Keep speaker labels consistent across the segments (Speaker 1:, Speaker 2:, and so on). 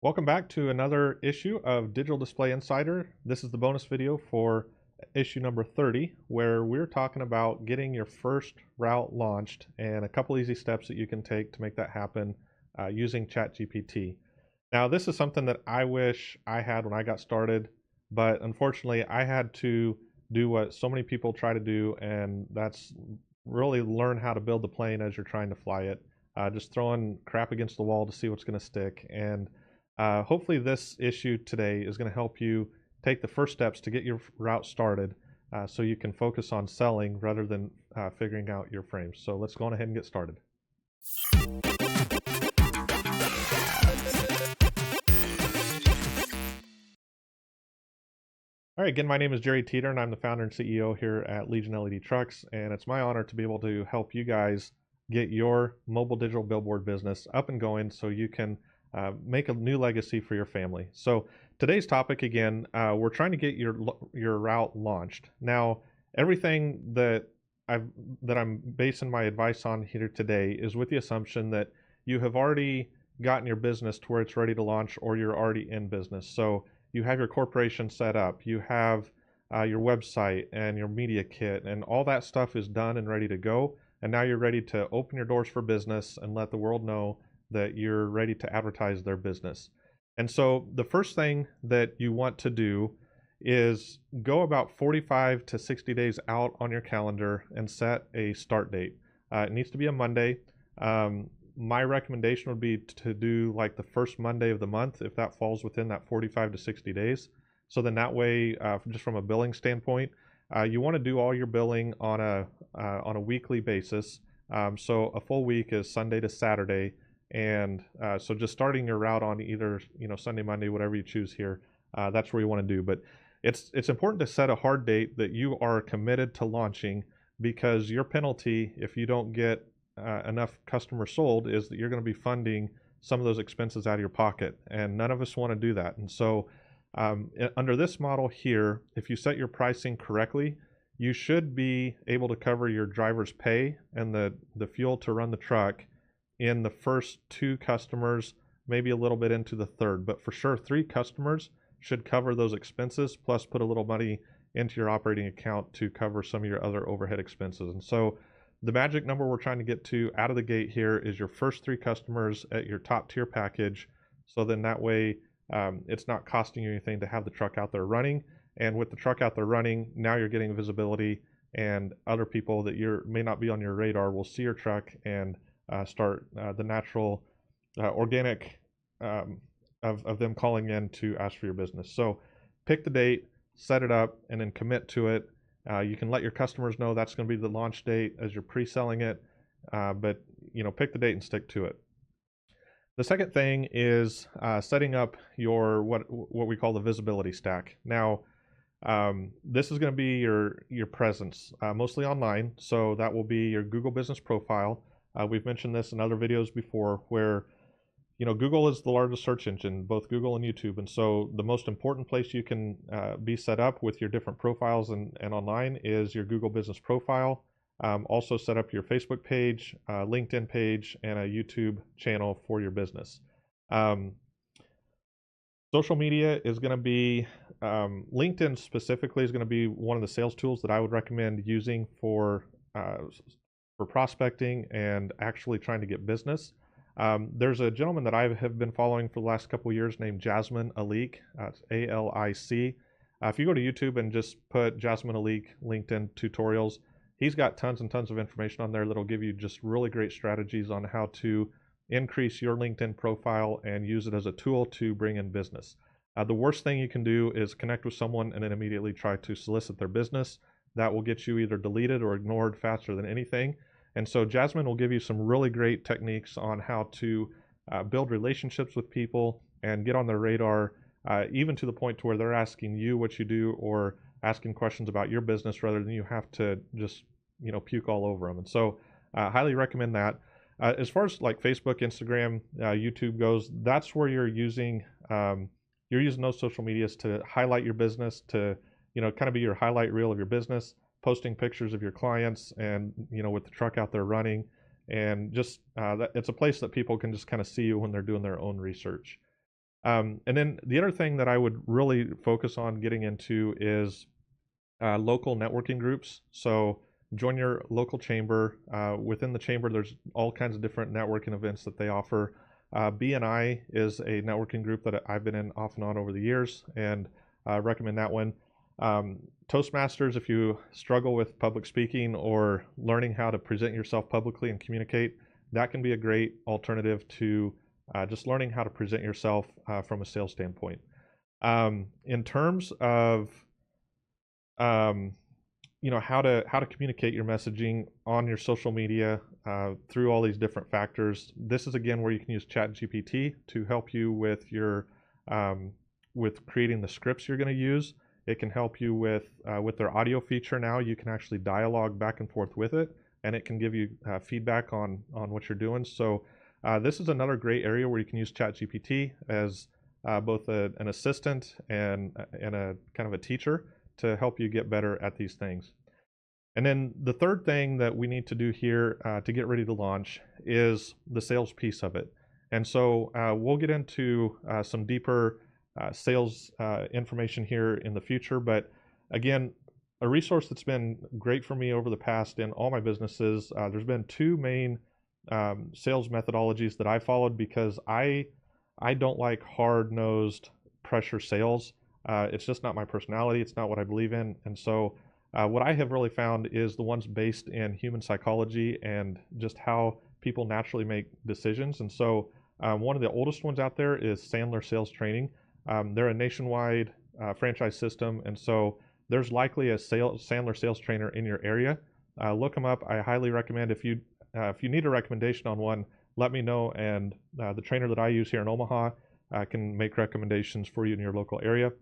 Speaker 1: Welcome back to another issue of Digital Display Insider. This is the bonus video for issue number 30, where we're talking about getting your first route launched and a couple easy steps that you can take to make that happen using ChatGPT. Now, this is something that I wish I had when I got started, but unfortunately, I had to do what so many people try to do, and that's really learn how to build the plane as you're trying to fly it. Just throwing crap against the wall to see what's going to stick. And hopefully this issue today is going to help you take the first steps to get your route started so you can focus on selling rather than figuring out your frames. So let's go on ahead and get started. All right, again, my name is Jerry Teeter, and I'm the founder and CEO here at Legion LED Trucks, and it's my honor to be able to help you guys get your mobile digital billboard business up and going so you can make a new legacy for your family. So today's topic, again, we're trying to get your route launched. Now, everything that I'm basing my advice on here today is with the assumption that you have already gotten your business to where it's ready to launch, or you're already in business. So you have your corporation set up, you have your website and your media kit, and all that stuff is done and ready to go. And now you're ready to open your doors for business and let the world know that you're ready to advertise their business. And so the first thing that you want to do is go about 45 to 60 days out on your calendar and set a start date. It needs to be a Monday. My recommendation would be to do like the first Monday of the month if that falls within that 45 to 60 days. So then that way, just from a billing standpoint, you want to do all your billing on a weekly basis. So a full week is Sunday to Saturday. And so just starting your route on either Sunday, Monday, whatever you choose here, that's where you want to do. But it's important to set a hard date that you are committed to launching, because your penalty if you don't get enough customers sold is that you're going to be funding some of those expenses out of your pocket, and none of us want to do that. And so under this model here, if you set your pricing correctly, you should be able to cover your driver's pay and the fuel to run the truck in the first 2 customers, maybe a little bit into the third, but for sure 3 customers should cover those expenses, plus put a little money into your operating account to cover some of your other overhead expenses. And so the magic number we're trying to get to out of the gate here is your first 3 customers at your top tier package. So then that way it's not costing you anything to have the truck out there running. And with the truck out there running, now you're getting visibility, and other people that may not be on your radar will see your truck and start the natural organic of them calling in to ask for your business. So pick the date, set it up, and then commit to it. You can let your customers know that's going to be the launch date as you're pre-selling it, but pick the date and stick to it. The second thing is setting up your what we call the visibility stack. Now, this is going to be your presence, mostly online. So that will be your Google business profile. We've mentioned this in other videos before, where Google is the largest search engine, both Google and YouTube. And so the most important place you can be set up with your different profiles and online is your Google business profile. Also set up your Facebook page, LinkedIn page, and a YouTube channel for your business. Social media is going to be, LinkedIn specifically is going to be one of the sales tools that I would recommend using for prospecting and actually trying to get business. There's a gentleman that I have been following for the last couple of years named Jasmine Alik. It's ALIC. If you go to YouTube and just put Jasmine Alik LinkedIn tutorials, he's got tons and tons of information on there that'll give you just really great strategies on how to increase your LinkedIn profile and use it as a tool to bring in business. The worst thing you can do is connect with someone and then immediately try to solicit their business. That will get you either deleted or ignored faster than anything. And so Jasmine will give you some really great techniques on how to build relationships with people and get on their radar, even to the point to where they're asking you what you do or asking questions about your business rather than you have to just puke all over them. And so highly recommend that. As far as like Facebook, Instagram, YouTube goes, that's where you're using those social medias to highlight your business, to kind of be your highlight reel of your business, posting pictures of your clients and with the truck out there running, and just it's a place that people can just kind of see you when they're doing their own research. And then the other thing that I would really focus on getting into is local networking groups. So join your local chamber. Within the chamber, there's all kinds of different networking events that they offer. BNI is a networking group that I've been in off and on over the years, and I recommend that one. Toastmasters, if you struggle with public speaking or learning how to present yourself publicly and communicate, that can be a great alternative to just learning how to present yourself from a sales standpoint. In terms of um, how to communicate your messaging on your social media through all these different factors. This is again where you can use ChatGPT to help you with your with creating the scripts you're going to use. It can help you with their audio feature. Now you can actually dialogue back and forth with it, and it can give you feedback on what you're doing. So this is another great area where you can use ChatGPT as both an assistant and a kind of a teacher to help you get better at these things. And then the third thing that we need to do here to get ready to launch is the sales piece of it. And so we'll get into some deeper sales information here in the future. But again, a resource that's been great for me over the past in all my businesses, there's been two main sales methodologies that I followed because I don't like hard-nosed pressure sales. It's just not my personality. It's not what I believe in. And so what I have really found is the ones based in human psychology and just how people naturally make decisions. And so one of the oldest ones out there is Sandler Sales Training. They're a nationwide franchise system. And so there's likely a Sandler sales trainer in your area. Look them up. I highly recommend if you need a recommendation on one, let me know. And the trainer that I use here in Omaha can make recommendations for you in your local area.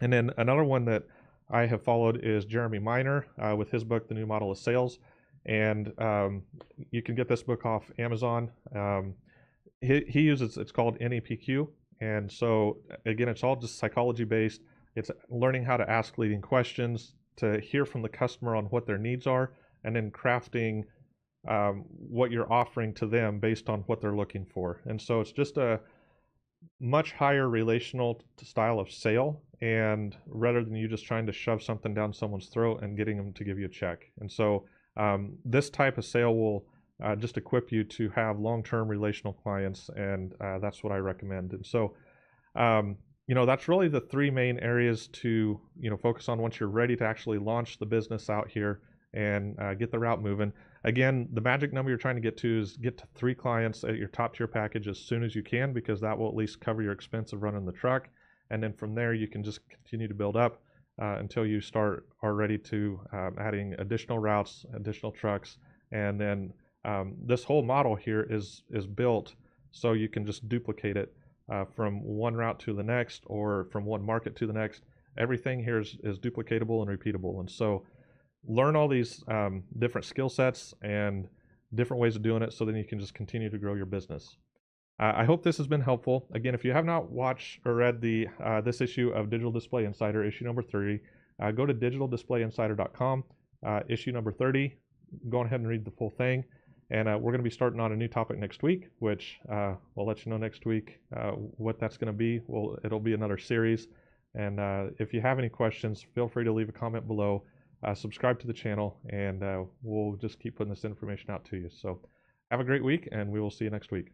Speaker 1: And then another one that I have followed is Jeremy Miner with his book, The New Model of Sales. And you can get this book off Amazon. He uses, it's called NEPQ. And so, again, it's all just psychology based. It's learning how to ask leading questions, to hear from the customer on what their needs are, and then crafting what you're offering to them based on what they're looking for. And so it's just a much higher relational style of sale, and rather than you just trying to shove something down someone's throat and getting them to give you a check. And so this type of sale will just equip you to have long-term relational clients, and that's what I recommend. And so that's really the three main areas to focus on once you're ready to actually launch the business out here and get the route moving. Again, the magic number you're trying to get to is get to 3 clients at your top tier package as soon as you can, because that will at least cover your expense of running the truck. And then from there, you can just continue to build up until you are ready to adding additional routes, additional trucks. And then this whole model here is built so you can just duplicate it from one route to the next or from one market to the next. Everything here is duplicatable and repeatable. And so learn all these different skill sets and different ways of doing it so then you can just continue to grow your business. I hope this has been helpful. Again, if you have not watched or read this issue of Digital Display Insider, issue number 30, go to digitaldisplay.insider.com, issue number 30. Go ahead and read the full thing. And we're going to be starting on a new topic next week, which we'll let you know next week what that's going to be. It'll be another series. And if you have any questions, feel free to leave a comment below. Subscribe to the channel, and we'll just keep putting this information out to you. So have a great week, and we will see you next week.